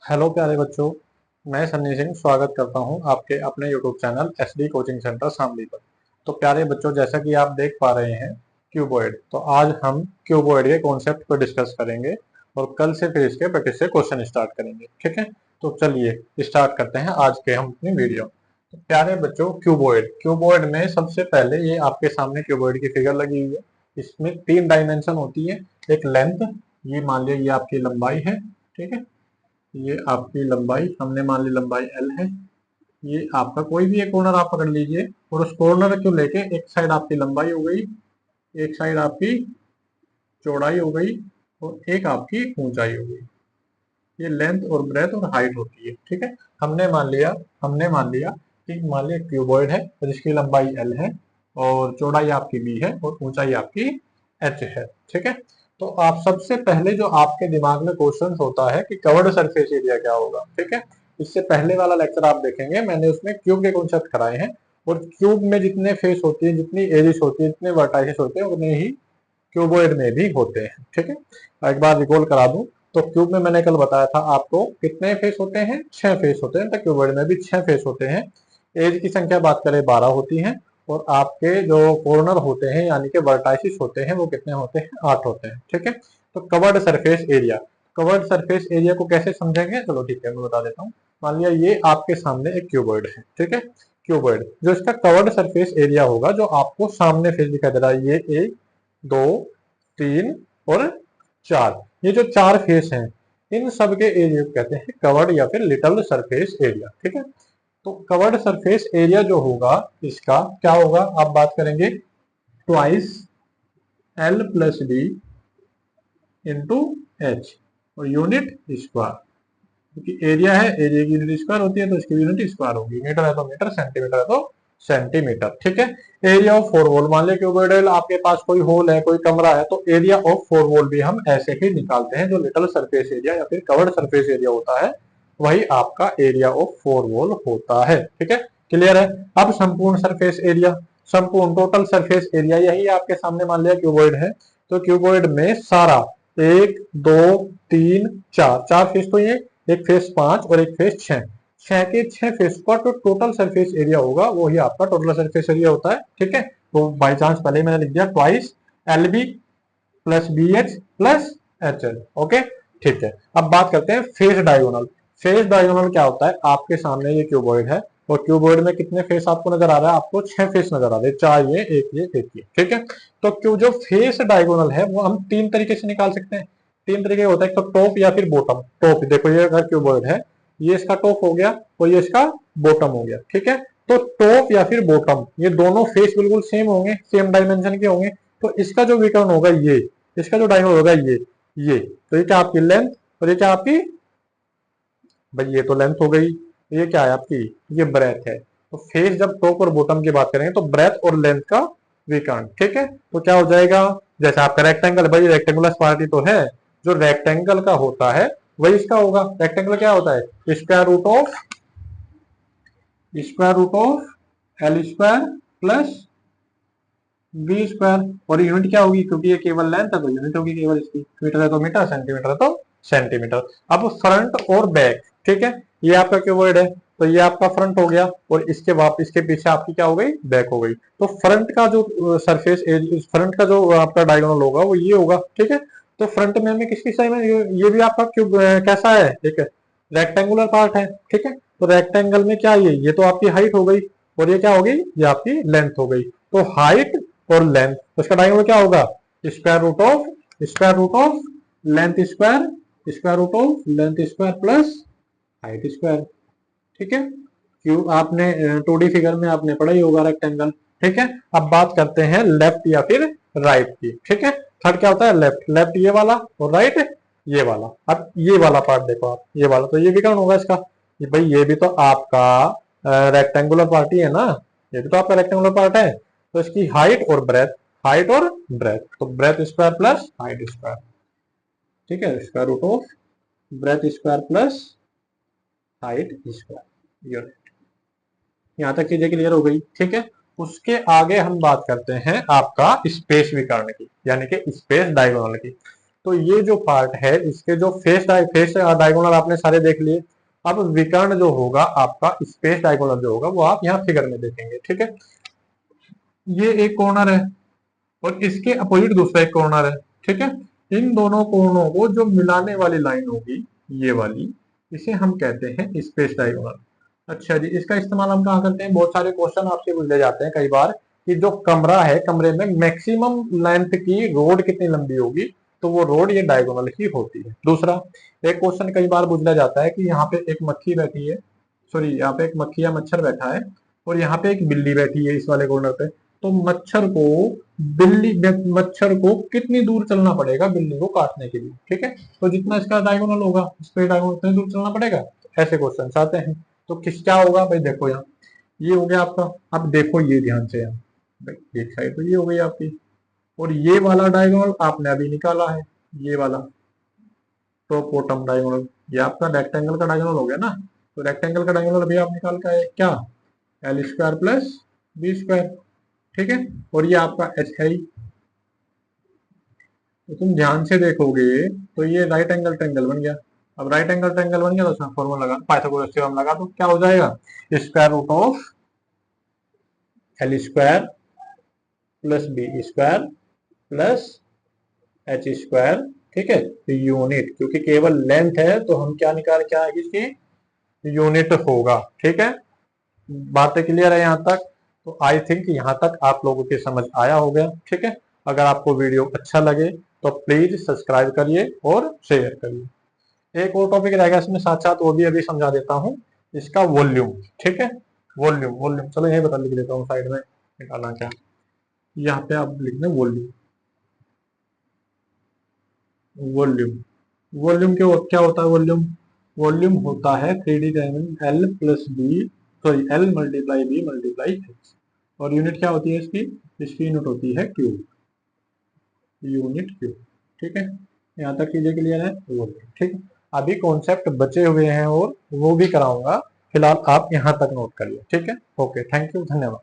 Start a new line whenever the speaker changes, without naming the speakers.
Hello प्यारे बच्चों, मैं सन्नी सिंह स्वागत करता हूं आपके अपने YouTube channel SD coaching centre Shamli पर। तो प्यारे बच्चों, जैसा कि आप देख पा रहे हैं क्यूबॉइड, तो आज हम क्यूबॉइड के कॉन्सेप्ट पर डिस्कस करेंगे और कल से फिर इसके प्रैक्टिस से क्वेश्चन स्टार्ट करेंगे। ठीक है, तो चलिए स्टार्ट करते हैं आज के हम अपनी वीडियो। तो प्यारे बच्चों, क्यूबॉइड क्यूबॉइड में सबसे पहले ये आपके सामने क्यूबॉइड की फिगर लगी हुई है। इसमें 3 डायमेंशन होती है। एक लेंथ, ये मान लिया ये आपकी लंबाई है। ठीक है, ये आपकी लंबाई हमने मान ली लंबाई एल है। ये आपका कोई भी एक कॉर्नर आप पकड़ लीजिए और उस कॉर्नर को लेके एक साइड आपकी लंबाई हो गई, एक साइड आपकी चौड़ाई हो गई और एक आपकी ऊंचाई हो गई। ये लेंथ और ब्रेथ और हाइट होती है। ठीक है, हमने मान लिया कि मान लिया क्यूबॉइड है और इसकी लंबाई एल है और चौड़ाई आपकी बी है और ऊंचाई आपकी एच है। ठीक है, तो आप सबसे पहले जो आपके दिमाग में क्वेश्चन होता है कि कवर्ड सरफेस एरिया क्या होगा। ठीक है, इससे पहले वाला लेक्चर आप देखेंगे, मैंने उसमें क्यूब के कॉन्सेप्ट कराए हैं और क्यूब में जितने फेस होती है, जितनी एजिस होती है, जितने वर्टाइसेस होते हैं, उतने ही क्यूबॉइड में भी होते हैं। ठीक है, एक बार रिकॉल करा दूं तो क्यूब में मैंने कल बताया था आपको कितने फेस होते हैं, 6 फेस होते हैं। तो क्यूबॉइड में भी 6 फेस होते हैं। एज की संख्या बात करें 12 होती है और आपके जो कॉर्नर होते हैं यानी कि वर्टाइसिस होते हैं वो कितने होते हैं, 8 होते हैं। ठीक है, तो curved surface area, curved surface area को कैसे समझेंगे, चलो ठीक है मैं बता देता हूँ। मान लिया ये आपके सामने एक क्यूबॉइड है। ठीक है, क्यूबॉइड जो इसका कवर्ड सरफेस एरिया होगा, जो आपको सामने फेस दिखाई दे रहा है, ये एक, दो, तीन और चार, ये जो 4 फेस हैं, इन सब के एरिया को कहते हैं कवर्ड या फिर लिटल सरफेस एरिया। ठीक है, तो कवर्ड सरफेस एरिया जो होगा इसका क्या होगा, आप बात करेंगे twice L plus D into H और यूनिट स्क्वायर, क्योंकि एरिया है, एरिया की यूनिट स्क्वायर होती है तो इसकी यूनिट स्क्वायर होगी। मीटर है तो मीटर, सेंटीमीटर है तो सेंटीमीटर। ठीक है, एरिया ऑफ 4 वॉल, मान लिया क्यूबॉइड आपके पास कोई होल है, कोई कमरा है, तो एरिया ऑफ 4 वॉल भी हम ऐसे ही निकालते हैं। जो लिटल सरफेस एरिया या फिर कवर्ड सरफेस एरिया होता है वही आपका एरिया ऑफ 4 वॉल होता है। ठीक है, क्लियर है। अब संपूर्ण सरफेस एरिया, संपूर्ण टोटल सरफेस एरिया, यही आपके सामने मान लिया क्यूबॉइड है, तो क्यूबॉइड में सारा 1 2 3 4, 4 फेस तो ये, एक फेस 5 और एक फेस 6, 6 के 6 फेस का तो टोटल सरफेस एरिया होगा, वो ही आपका टोटल सरफेस एरिया होता है। ठीक है, तो बाई चांस पहले ही मैंने लिख दिया twice l b plus b h plus h l. Okay, ठीक है। अब बात करते हैं फेस डायगोनल। फेस डायगोनल क्या होता है, आपके सामने ये क्यूबॉइड है और क्यूबॉइड में कितने फेस आपको नजर आ रहा है, आपको 6 फेस नजर आ रहे हैं, 4 ये, एक ये, एक ये। ठीक है, तो क्यों जो फेस डायगोनल है वो हम 3 तरीके से निकाल सकते हैं। 3 तरीके होता है, एक तो टॉप या फिर बॉटम। टॉप देखो, ये अगर क्यूबॉइड है, ये इसका टॉप हो गया और ये इसका बॉटम हो गया। ठीक है, तो टॉप या फिर बॉटम, ये दोनों फेस बिल्कुल सेम होंगे, सेम डायमेंशन के होंगे, तो इसका जो विकर्ण होगा ये, इसका जो डायगोनल होगा ये, तो ये क्या आपकी लेंथ और ये क्या आपकी, भाई ये तो लेंथ हो गई, ये क्या है आपकी, ये ब्रेथ है। तो फेस जब टॉप और बॉटम की बात करेंगे तो ब्रेथ और लेंथ का विकर्ण। ठीक है, तो क्या हो जाएगा, जैसे आपका रेक्टेंगल, भाई रेक्टेंगुलर पार्टी तो है, जो रेक्टेंगल का होता है वही इसका होगा। रेक्टेंगल क्या होता है, square root of l square plus b square, और यूनिट क्या होगी, क्योंकि ये केवल लेंथ है तो यूनिट होगी केवल इसकी, मीटर है तो मीटर, सेंटीमीटर है तो सेंटीमीटर। अब फ्रंट और बैक, ठीक है, ये आपका क्यूबॉइड है तो ये आपका फ्रंट हो गया और इसके पीछे आपकी क्या हो गई, बैक हो गई। तो फ्रंट का जो सरफेस, फ्रंट का जो आपका डायगोनल होगा वो ये होगा। ठीक है, तो फ्रंट में हमें किसकी साइड में, ये भी आपका क्यूब कैसा है, एक रेक्टेंगुलर पार्ट है। ठीक है, तो रेक्टेंगल में क्या, ये तो आपकी हाइट हो गई और ये क्या हो गई, ये आपकी लेंथ हो गई। तो हाइट और लेंथ, तो इसका डायगोनल क्या होगा, square root of length square, square root of length square plus height square. ठीक है, क्यों आपने 2D फिगर में आपने पढ़ा ही होगा रेक्टेंगल। ठीक है, अब बात करते हैं लेफ्ट या फिर राइट की। ठीक है, थर्ड क्या होता है, लेफ्ट, लेफ्ट ये वाला और राइट ये वाला। अब ये वाला पार्ट देखो आप, ये वाला तो ये विकर्ण होगा इसका, ये भाई ये भी तो आपका रेक्टेंगुलर पार्ट ही है ना, ये भी तो आपका रेक्टेंगुलर पार्ट है। तो इसकी हाइट और ब्रेथ, हाइट और ब्रेथ, तो breadth square plus height square. ठीक है, square root of breadth square plus height square. यहाँ तक चीजें क्लियर हो गई। ठीक है, उसके आगे हम बात करते हैं आपका स्पेस विकर्ण की, यानी कि स्पेस डायगोनल की। तो ये जो पार्ट है इसके जो फेस डायगोनल आपने सारे देख लिए। अब विकर्ण जो होगा आपका स्पेस डायगोनल जो होगा वो आप यहाँ फिगर में देखेंगे, ठीक है। ये एक कॉर्नर है और इसके अपोजिट दूसरा एक कॉर्नर है, ठीक है। इन दोनों कोणों को जो मिलाने वाली लाइन होगी ये वाली, इसे हम कहते हैं स्पेस डायगोनल। अच्छा जी, इसका इस्तेमाल हम कहाँ करते हैं? बहुत सारे क्वेश्चन आपसे पूछे जाते हैं कई बार कि जो कमरा है, कमरे में मैक्सिमम लेंथ की रोड कितनी लंबी होगी, तो वो रोड ये डायगोनल ही होती है। दूसरा एक क्वेश्चन कई बार पूछा जाता है कि यहाँ पे एक मक्खी बैठी है, सॉरी यहाँ पे एक मक्खी या मच्छर बैठा है और यहाँ पे एक बिल्ली बैठी है इस वाले कॉर्नर पे, तो मच्छर को कितनी दूर चलना पड़ेगा बिल्ली को काटने के लिए, ठीक है। तो जितना इसका डायगोनल होगा स्पेस डायगोनल उतनी दूर चलना पड़ेगा। तो ऐसे क्वेश्चन आते हैं। तो किस क्या होगा भाई, देखो यहाँ ये हो गया आपका। अब देखो ये ध्यान से यहाँ भाई, एक साइड तो ये हो गई आपकी और ये वाला डायगोनल आपने अभी निकाला है, ये वाला टॉप बॉटम डायगोनल, ये आपका रेक्टेंगल का डायगोनल हो गया ना। तो रेक्टेंगल का डायगोनल अभी आप निकाल का है क्या, l square plus b square, ठीक है। और ये आपका एच है। तो तुम ध्यान से देखोगे तो ये राइट एंगल ट्रायंगल बन गया। अब राइट एंगल ट्रायंगल बन गया तो उसमें फॉर्मूला लगा, पाइथागोरस थ्योरम लगा, तो क्या हो जाएगा, square root of l square plus b square plus h square, ठीक है। तो यूनिट, क्योंकि केवल लेंथ है तो हम क्या निकाल के आएगी इसकी, यूनिट होगा, ठीक है। बातें क्लियर है यहाँ तक? तो आई थिंक यहाँ तक आप लोगों के समझ आया हो गया, ठीक है। अगर आपको वीडियो अच्छा लगे तो प्लीज सब्सक्राइब करिए और शेयर करिए। एक और टॉपिक रहेगा इसमें साथ साथ, वो भी अभी समझा देता हूँ, इसका वॉल्यूम, ठीक है। वॉल्यूम वॉल्यूम चलो यही बता लिख देता हूँ साइड में, निकालना क्या, यहाँ पे आप लिखना वॉल्यूम। वॉल्यूम वॉल्यूम क्या होता है वॉल्यूम? वॉल्यूम होता है 3D dimension l plus b, sorry l multiply b multiply h, और यूनिट क्या होती है इसकी यूनिट होती है क्यूब, यूनिट क्यूब, ठीक है। यहाँ तक चीजें क्लियर है वॉल्यूम, ठीक है। अभी कॉन्सेप्ट बचे हुए हैं और वो भी कराऊंगा, फिलहाल आप यहाँ तक नोट करिए, ठीक है। ओके, थैंक यू, धन्यवाद।